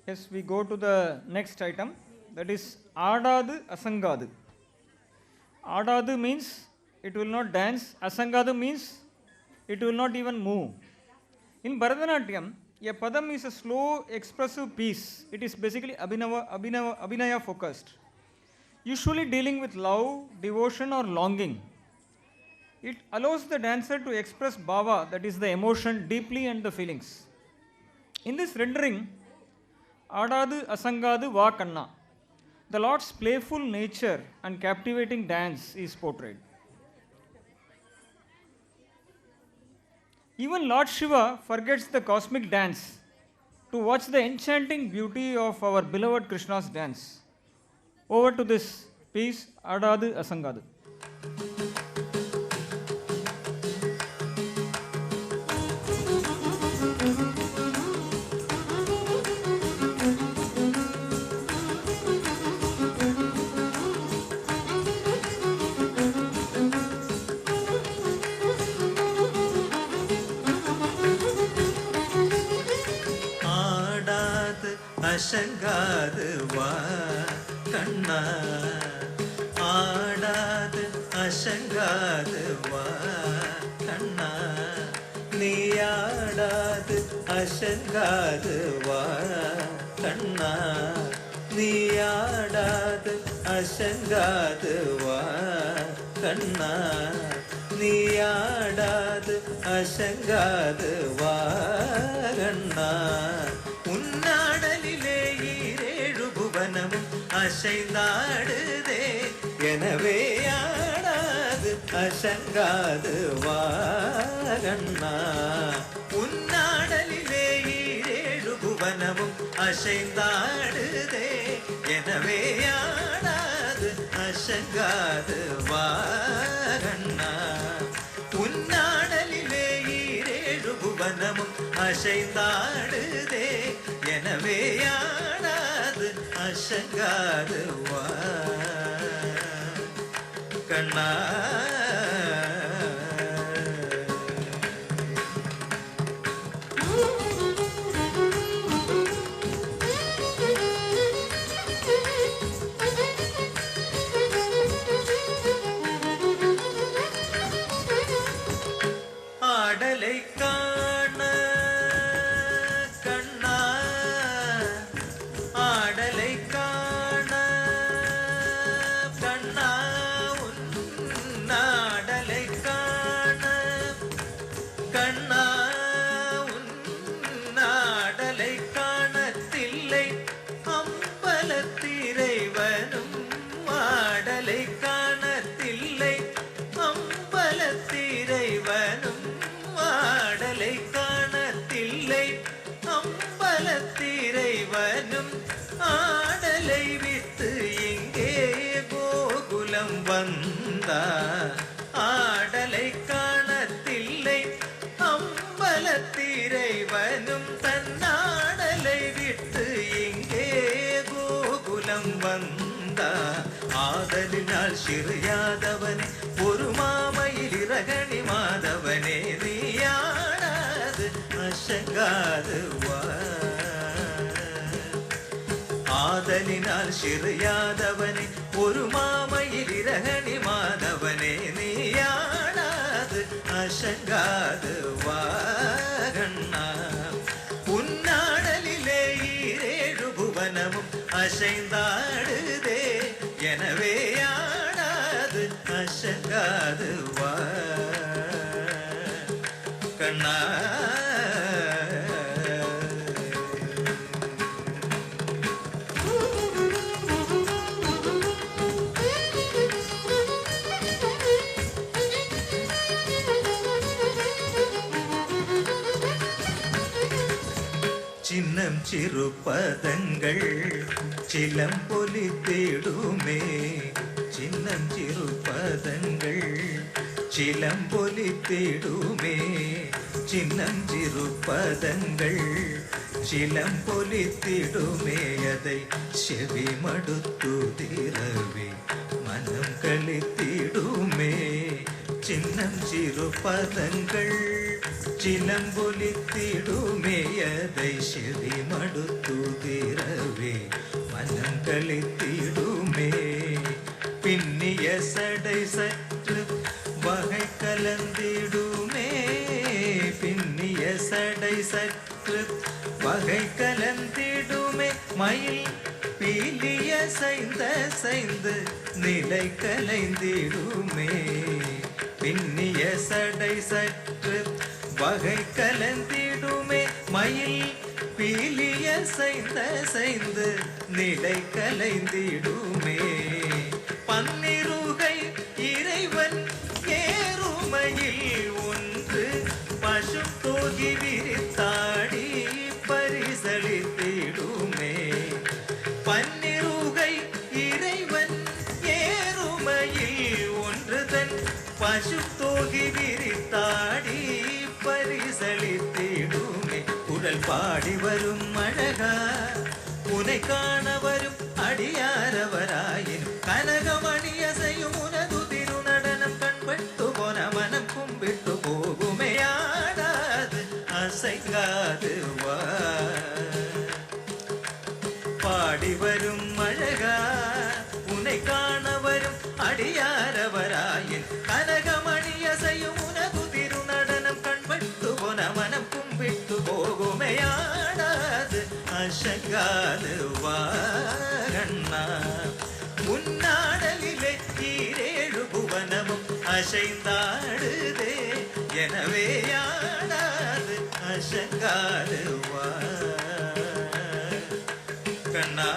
Yes, we go to the next item, that is Adadu Asangadu. Adadu means it will not dance, Asangadu means it will not even move. In Bharatanatyam, a padam is a slow, expressive piece. It is basically Abhinaya focused, usually dealing with love, devotion, or longing. It allows the dancer to express bhava, that is the emotion, deeply and the feelings. In this rendering, Adadu Asangadu Va Kanna, the Lord's playful nature and captivating dance is portrayed. Even Lord Shiva forgets the cosmic dance to watch the enchanting beauty of our beloved Krishna's dance. Over to this piece, Adadu Asangadu. அசங்காது வா கண்ணா, ஆடாது அசங்காது வா கண்ணா, நீ ஆடாது அசங்காது வா கண்ணா, நீ ஆடாது அசங்காது வா கண்ணா, நீ ஆடாது அசங்காது வா கண்ணா, உன்னாடலிலே ஈரேழு புவனமும் அசைந்தாடுதே, எனவே ஆடாது அசங்காது வா கண்ணா, உன்னாடலிலே ஈரேழு புவனமும் அசைந்தாடுதே, எனவே ஆடாது அசங்காது வா கண்ணா, உன்னாடலிலே ஈரேழு புவனமும் அசைந்தாடுதே, எனவே ஆடாது அசங்காது வா கண்ணா. ஆடலை காண கண்ணா, ஆடலை காண கண்ணா, உன்னாடலை காண கண்ணா, உன்னாடலை காணத்தில்லை அம்பலத்திரைவனும், ஆடலை காணத்தில்லை அம்பலத்திரைவனும், ஆடலை காணத்தில்லை அம்பலத்திரைவனும், ஆடலை விட்டு இங்கே கோகுலம் வந்தா, ஆடலை காணத்தில்லை அம்பலத்திரைவனும், தன்னாடலை விட்டு இங்கே கோகுலம் வந்தா, ஆதலினால் சிறியாதவனே ஒரு மாமையில் இரகணி மாதவனே, நீயாடாது அசங்காது வா, ஆதலினால் சிறியாதவனே ஒரு மாமையில் இரகணி மாதவனே, நீயாடாது அசங்காது வா கண்ணா, உன்னாடலிலே ஈரேழு புவனமும் அசைந்தாடுதே, எனவே ஆடாது அசங்காது வா கண்ணா. சின்னம் சிறு பதங்கள் சிலம்பொலி தேடுமே, சின்னம் சிறு பதங்கள் சிலம்பொலி தேடுமே, சின்னம் சிறு பதங்கள் சிலம்பொலி தேடுமே, அதை செவி மடுத்துதிரவே மனம் கழித்திடுமே, சின்னம் சிறு பதங்கள் சிலம்பொலித்திடுமே, அதை செவி மடுத்துதிர களித்திடுமே. பின்னிய சடை சற்று வகை கலந்திடுமே. பின்னிய சடை சற்று வகை கலந்திடுமே. மயில் பீலிய சைந்த சைந்து நிலை கலைந்திடுமே. பின்னிய சடை சற்று வகை கலந்திடுமே. மயில் பீலிய சைந்த சைந்து நிலை கலைந்திடுமே. பன்னிருகை இறைவன் ஏறுமையில் ஒன்று பசு தோகி விரித்தாடி பரிசளித்திடுமே. பன்னிருகை இறைவன் ஏறுமையில் ஒன்று தன் பசு தோகி விரித்தாடி பரிசளித்திடுமே. குழல் பாடி வரும் அழகா உனை காண வரும் அடியாரவராயின் கனகமணியசையும் உனது திருநடனம் கண்பட்டு போன மனம் கும்பிட்டு போகுமே. ஆடாது அசைக்காது வா. பாடி வரும் அழகா உனை காண வரும் அடியாரவராயின் கனகமணியசையும் உனது திருநடனம் கண்பட்டு போன மனம் கும்பிட்டு போகுமே. ஆடாது அசைக்காது வா கண்ணா. உன்னாடலிலே ஈரேழு புவனமும் அசைந்தாடுதே. எனவே ஆடாது அசைக்காது வா கண்ணா.